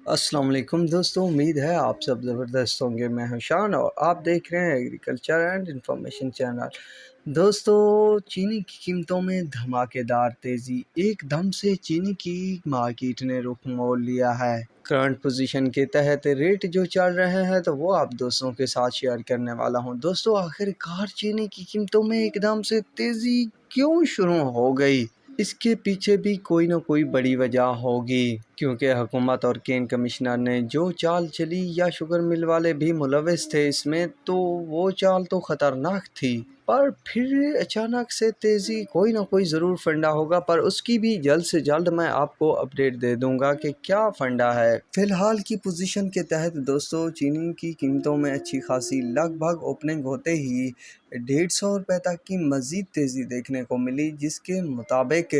السلام علیکم دوستوں، امید ہے آپ سب زبردست ہوں گے۔ میں ہوں شان اور آپ دیکھ رہے ہیں ایگریکلچر اینڈ انفارمیشن چینل۔ دوستوں، چینی کی قیمتوں میں دھماکے دار تیزی، ایک دم سے چینی کی مارکیٹ نے رخ موڑ لیا ہے۔ کرنٹ پوزیشن کے تحت ریٹ جو چل رہے ہیں تو وہ آپ دوستوں کے ساتھ شیئر کرنے والا ہوں۔ دوستوں، آخر کار چینی کی قیمتوں میں ایک دم سے تیزی کیوں شروع ہو گئی؟ اس کے پیچھے بھی کوئی نہ کوئی بڑی وجہ ہوگی، کیونکہ حکومت اور کین کمشنر نے جو چال چلی یا شوگر مل والے بھی ملوث تھے اس میں، تو وہ چال تو خطرناک تھی، پر پھر اچانک سے تیزی کوئی نہ کوئی ضرور فنڈا ہوگا، پر اس کی بھی جلد سے جلد میں آپ کو اپڈیٹ دے دوں گا کہ کیا فنڈا ہے۔ فی الحال کی پوزیشن کے تحت دوستوں، چینی کی قیمتوں میں اچھی خاصی لگ بھگ اوپننگ ہوتے ہی 150 روپے تک کی مزید تیزی دیکھنے کو ملی، جس کے مطابق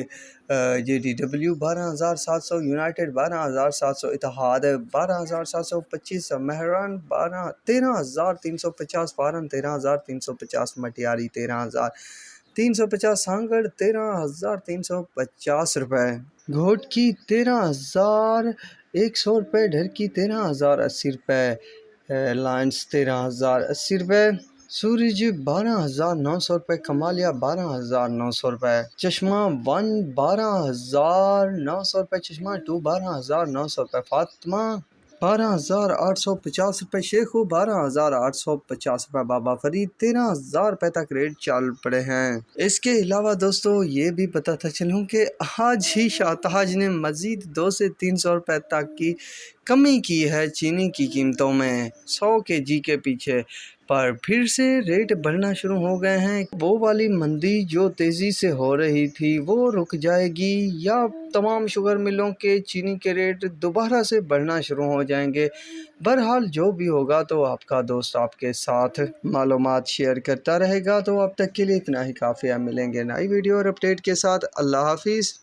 JDW 12,700، یونائٹڈ 12,700، اتحاد 12,725، مہران 13,350، فارن 13,350، مٹیاری 13,350، سانگڑ 13,350 روپے، گھوٹ کی 13,100 روپے، ڈھر کی 13,080 روپے، لائنس 13,080 روپے، سورج 12,900 روپے، کمالیہ 12,900 روپے، چشمہ 1 12,900 روپے، چشمہ 2 12,900 روپے، فاطمہ 12,850 روپے، شیخو 12,850 روپے، بابا فرید 13,000 روپے تک ریٹ چل پڑے ہیں۔ اس کے علاوہ دوستوں یہ بھی بتاتا چلوں کہ آج ہی شاہتاج نے مزید 200 سے 300 روپے تک کی کمی کی ہے چینی کی قیمتوں میں 100 kg کے پیچھے، پر پھر سے ریٹ بڑھنا شروع ہو گئے ہیں۔ وہ والی مندی جو تیزی سے ہو رہی تھی وہ رک جائے گی یا تمام شوگر ملوں کے چینی کے ریٹ دوبارہ سے بڑھنا شروع ہو جائیں گے؟ بہرحال جو بھی ہوگا تو آپ کا دوست آپ کے ساتھ معلومات شیئر کرتا رہے گا۔ تو اب تک کے لیے اتنا ہی کافی ہے، ملیں گے نئی ویڈیو اور اپڈیٹ کے ساتھ۔ اللہ حافظ۔